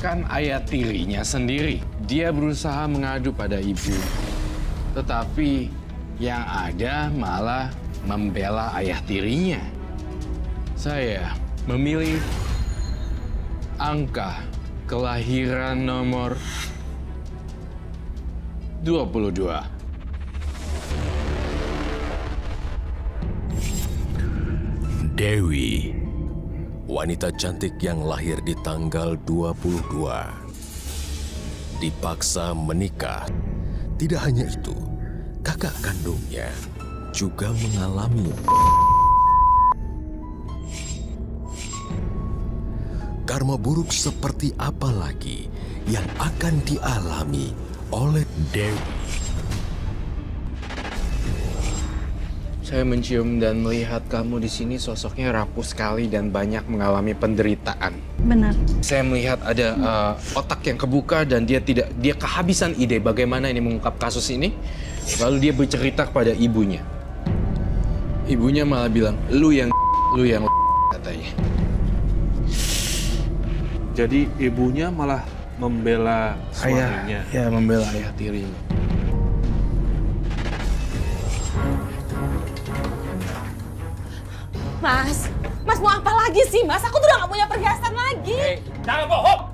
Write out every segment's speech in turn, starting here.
menyalahkan ayah tirinya sendiri. Dia berusaha mengadu pada ibu. Tetapi yang ada malah membela ayah tirinya. Saya memilih angka kelahiran nomor 22. Dewi, wanita cantik yang lahir di tanggal 22, dipaksa menikah. Tidak hanya itu, kakak kandungnya juga mengalami karma buruk. Seperti apa lagi yang akan dialami oleh Dewi? Saya mencium dan melihat kamu di sini sosoknya rapuh sekali dan banyak mengalami penderitaan. Benar. Saya melihat ada otak yang kebuka dan dia kehabisan ide bagaimana ini mengungkap kasus ini. Lalu dia bercerita kepada ibunya. Ibunya malah bilang, lu yang katanya. Jadi ibunya malah membela suaminya. Ya, membela ayah tirinya. Mas mau apa lagi sih, Mas? Aku tuh udah gak punya perhiasan lagi. Hei, jangan bohong.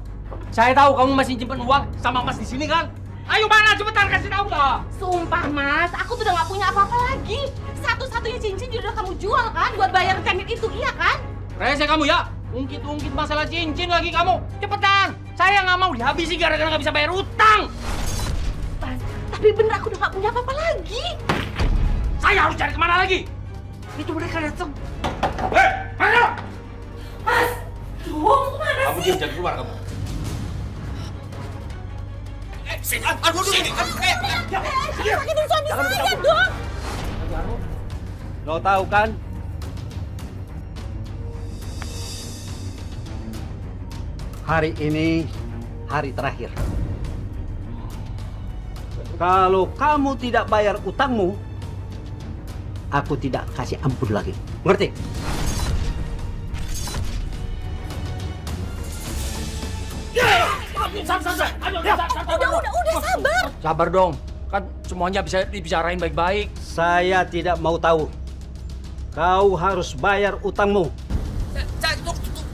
Saya tahu kamu masih simpen uang sama Mas di sini kan? Ayo mana, cepetan kasih tahu lah. Sumpah, Mas, aku tuh udah gak punya apa-apa lagi. Satu-satunya cincin juga udah kamu jual kan buat bayar tenit itu, iya kan? Rese kamu ya, ungkit-ungkit masalah cincin lagi kamu. Cepetan, saya nggak mau dihabisi gara-gara nggak bisa bayar utang. Mas, tapi bener aku udah gak punya apa-apa lagi. Saya harus cari kemana lagi? Itu mereka datang. Hei, mana? Mas, mau kemana Kamu sih? diam, jangan keluar kamu. Aduh, sini. Sakitin suami saya dong. Lo tahu kan? Hari ini hari terakhir. Kalau kamu tidak bayar utangmu, aku tidak kasih ampun lagi. Ngerti? Udah sabar. Sabar dong, kan semuanya bisa dibicarain baik-baik. Saya tidak mau tahu. Kau harus bayar utangmu.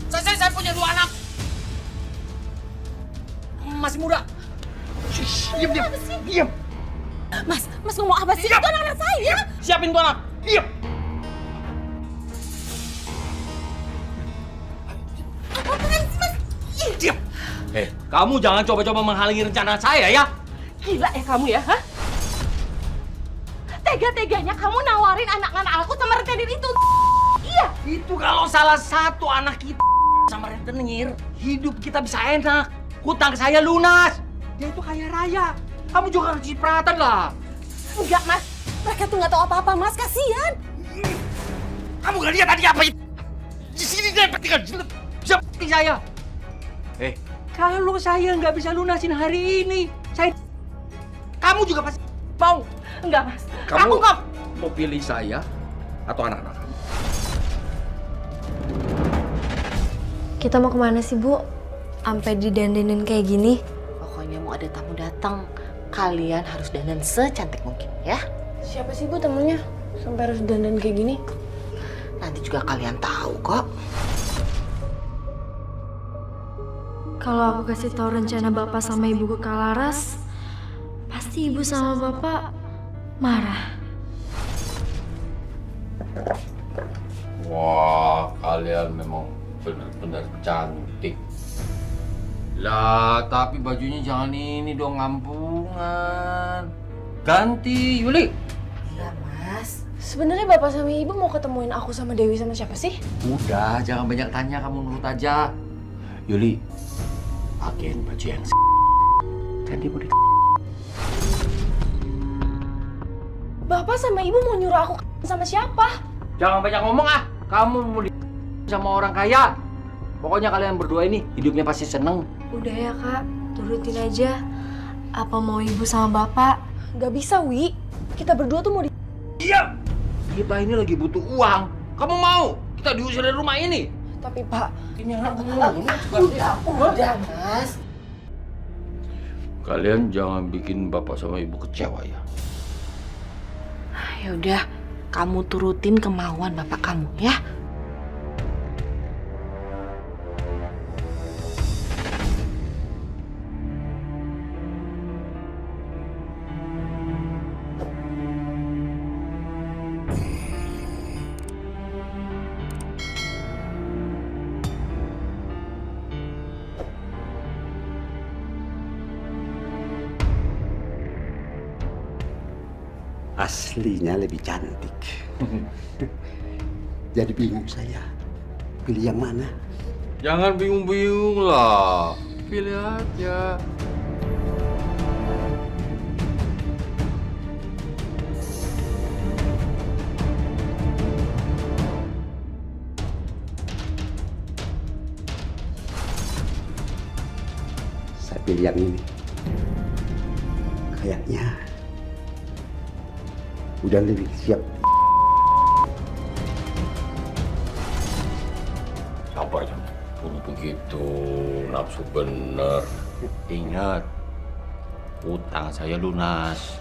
Saya punya 2 anak. Masih muda. Diam. Mas ngomong apa sih? Itu anak saya. Siapin tuh anak. Diam. Apaan sih, Mas? Ih, Diam. Kamu jangan coba-coba menghalangi rencana saya ya. gila ya kamu ya, hah? Tega-teganya kamu nawarin anak-anak aku sama rentenir itu. Iya. Itu kalau salah satu anak kita sama rentenir, hidup kita bisa enak. Hutang saya lunas. Dia itu kaya raya. Kamu juga harus cipratan lah. Enggak, Mas. Mereka tuh nggak tahu apa-apa, Mas. Kasihan. Kamu gak lihat tadi apa itu? Di sini dia petikan seperti saya. Kalau saya nggak bisa lunasin hari ini, kamu juga pasti mau. Enggak, Mas. Kamu Aku nggak. mau pilih saya atau anak-anak kamu? Kita mau kemana sih, Bu? Sampai didandanin kayak gini? Pokoknya mau ada tamu datang, kalian harus dandan secantik mungkin, ya. Siapa sih, Bu, temennya? Sampai harus dandan kayak gini? Nanti juga kalian tahu kok. Kalau aku kasih tahu rencana Bapak sama Ibu ke Kalaras, pasti Ibu sama Bapak marah. Wah, kalian memang benar-benar cantik. Lah, tapi bajunya jangan ini dong, ngampungan. Ganti, Yuli. Iya, Mas. Sebenarnya Bapak sama Ibu mau ketemuin aku sama Dewi sama siapa sih? Udah, jangan banyak tanya, kamu nurut aja. Yuli, pakein baju yang ganti body. Bapak sama Ibu mau nyuruh aku sama siapa? Jangan banyak ngomong ah. Kamu mau sama orang kaya. Pokoknya kalian berdua ini hidupnya pasti seneng. Udah ya, Kak. Turutin aja. Apa mau Ibu sama Bapak? Gak bisa, Wi. Kita berdua tuh mau di... Iya. Kita ini lagi butuh uang. Kamu mau? Kita diusir dari rumah ini. Tapi, Pak... Udah, Mas. Kalian jangan bikin bapak sama ibu kecewa ya. Ya udah, kamu turutin kemauan bapak kamu ya. Aslinya lebih cantik. Jadi bingung saya. Pilih yang mana? Jangan bingung-bingung lah. Pilih aja. Saya pilih yang ini. Kayaknya udah lebih siap. Sabar ya. Begitu nafsu bener. Ingat, utang saya lunas.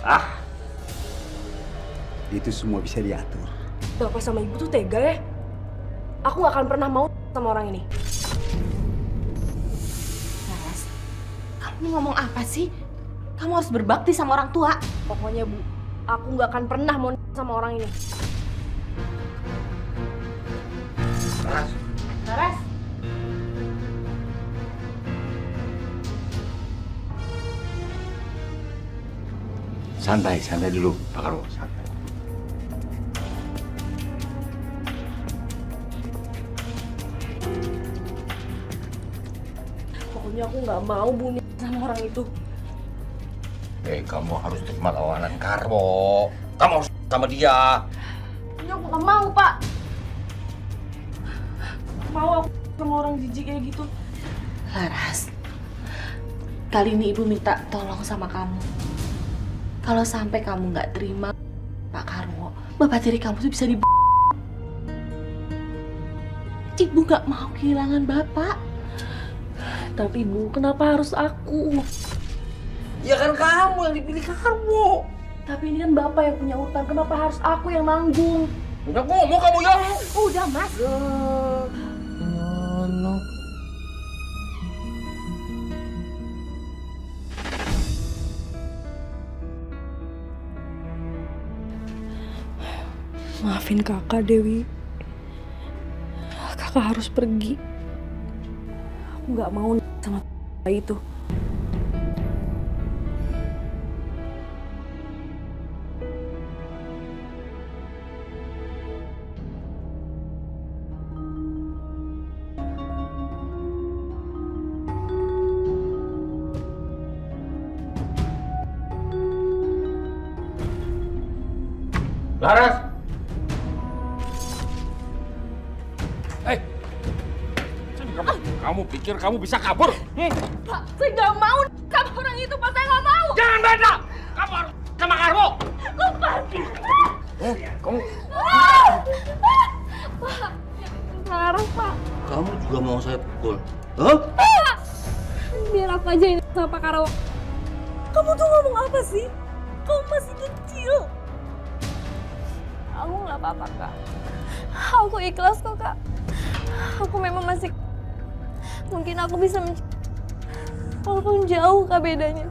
Itu semua bisa diatur. Bapak sama ibu tuh tega ya. Aku gak akan pernah mau sama orang ini. Laras, kamu ini ngomong apa sih? Kamu harus berbakti sama orang tua. Pokoknya Bu, aku gak akan pernah mau sama orang ini. Laras. Santai dulu, Pak Karwo. Santai. Pokoknya aku gak mau Bu sama orang itu. Kamu harus terima tawanan Karwo. Kamu harus sama dia. Ini aku gak mau Pak. Mau aku sama orang jijik kayak gitu. Laras, kali ini ibu minta tolong sama kamu. Kalau sampai kamu nggak terima Pak Karwo, bapak tiri kamu tuh bisa di. Ibu nggak mau kehilangan bapak. Tapi Bu, kenapa harus aku? Ya kan kamu yang dipilih Karwo. Tapi ini kan bapak yang punya utang, kenapa harus aku yang nanggung? Udah ngomong kamu ya. Udah mas. Maafin kakak Dewi. Kakak harus pergi. Aku gak mau sama itu. Laras. Kamu pikir kamu bisa kabur? Pak, saya gak mau sama orang itu, Pak. Saya gak mau. Jangan beda. Kamu harus sama Karwo. Lepasin. Kamu Pak, Laras, Pak. kamu juga mau saya pukul? Biar aku aja ini sama Pak Karwo. Kamu tuh ngomong apa sih? Kamu masih kecil. Aku gak apa-apa, Kak. Aku ikhlas kok, Kak. Aku memang masih... Mungkin aku bisa walaupun jauh Kak bedanya.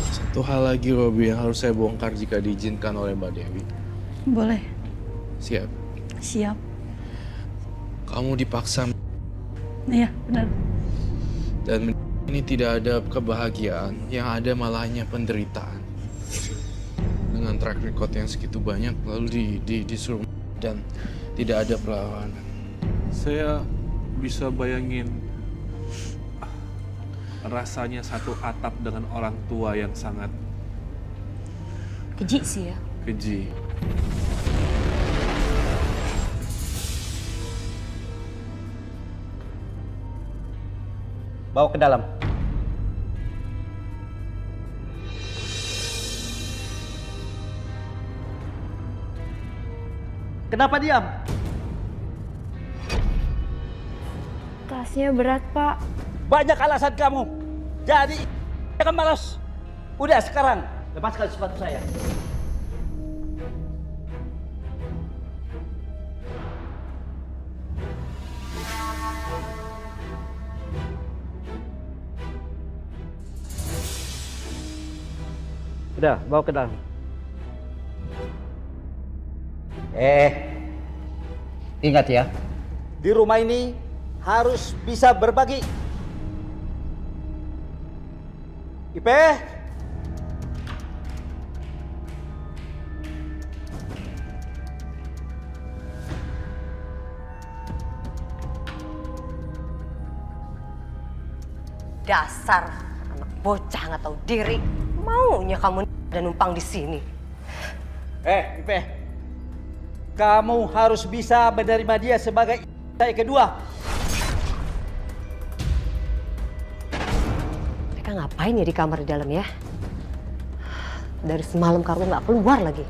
Satu hal lagi Robi yang harus saya bongkar jika diizinkan oleh Mbak Dewi. Boleh. Siap. Siap. Kamu dipaksa Iya, benar. dan ini tidak ada kebahagiaan, yang ada malah hanya penderitaan. Dengan track record yang segitu banyak lalu disuruh dan tidak ada perlawanan. Saya bisa bayangin rasanya satu atap dengan orang tua yang sangat Keji sih ya. keji. Bawa ke dalam. Kenapa diam? tasnya berat, Pak. Banyak alasan kamu. Jadi, jangan malas. Udah sekarang, lepaskan sepatu saya. Udah, bawa ke dalam. Ingat ya, di rumah ini harus bisa berbagi. Ipe, dasar anak bocah nggak tahu diri. Maunya kamu dan numpang di sini. Ipe, kamu harus bisa menerima dia sebagai saya kedua. Mereka ngapain ya di kamar di dalam ya? Dari semalam Karwo nggak keluar lagi.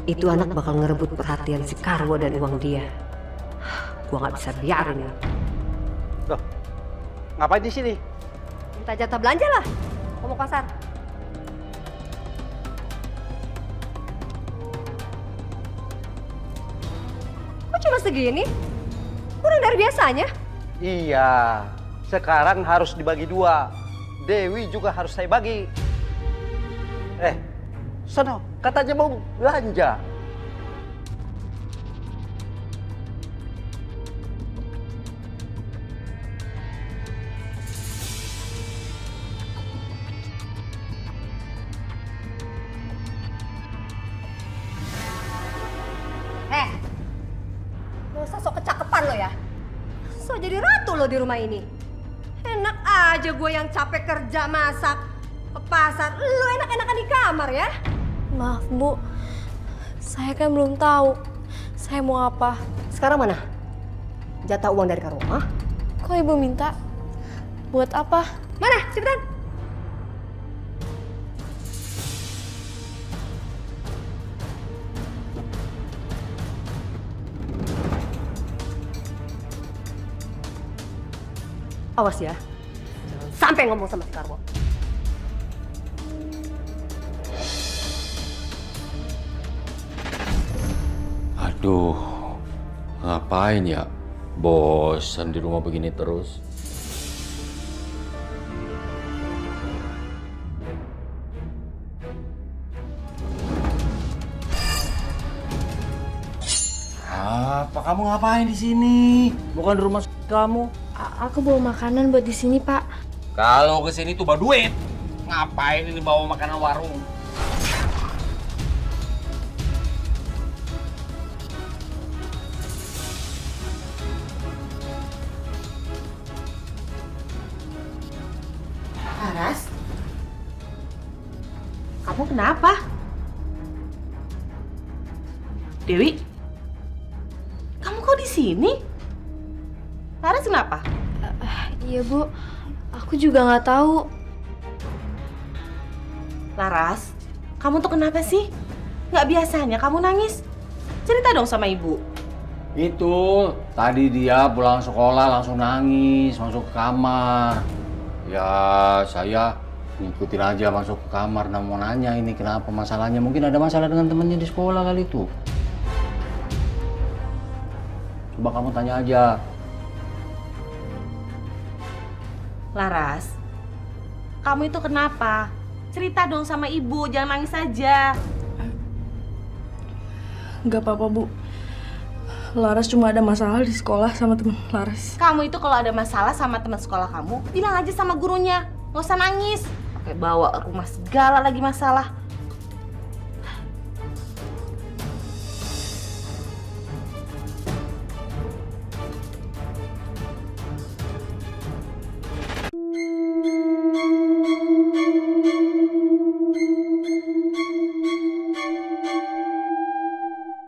Itu anak bakal ngerebut perhatian si Karwo dan uang dia. Gua nggak bisa biarin ya. Loh, ngapain di sini? Minta jatah belanja lah. Mau ke pasar. Kok cuma segini? Kurang dari biasanya. Iya, sekarang harus dibagi dua. Dewi juga harus saya bagi. Sono, katanya mau belanja. Gak usah sok kecakepan lo ya. Sok jadi ratu lo di rumah ini. Enak aja gue yang capek kerja masak ke pasar. Lo enak-enakan di kamar ya. Maaf, Bu. Saya kan belum tahu saya mau apa. Sekarang mana? Jatah uang dari Karwo, hah? Kok Ibu minta? Buat apa? Mana? Cepetan. Awas ya. Jangan sampai ngomong sama si Karwo. Aduh, ngapain ya? Bosan di rumah begini terus. Apa kamu ngapain di sini? Bukan di rumah kamu. Aku bawa makanan buat di sini, Pak. Kalau ke sini tuh bawa duit. Ngapain ini bawa makanan warung? Laras, kamu kenapa? Dewi, kamu kok di sini? Laras kenapa? Iya, Bu. Aku juga nggak tahu. Laras, kamu tuh kenapa sih? Nggak biasanya kamu nangis. Cerita dong sama ibu. Itu, tadi dia pulang sekolah langsung nangis, masuk ke kamar. Ya, saya ngikutin aja masuk ke kamar dan mau nanya ini kenapa masalahnya. Mungkin ada masalah dengan temennya di sekolah kali itu. Coba kamu tanya aja. Laras, kamu itu kenapa? Cerita dong sama ibu, jangan nangis saja. Nggak apa-apa, Bu. Laras cuma ada masalah di sekolah sama teman Laras. Kamu itu kalau ada masalah sama teman sekolah kamu, bilang aja sama gurunya. Nggak usah nangis. Pakai bawa rumah segala lagi masalah.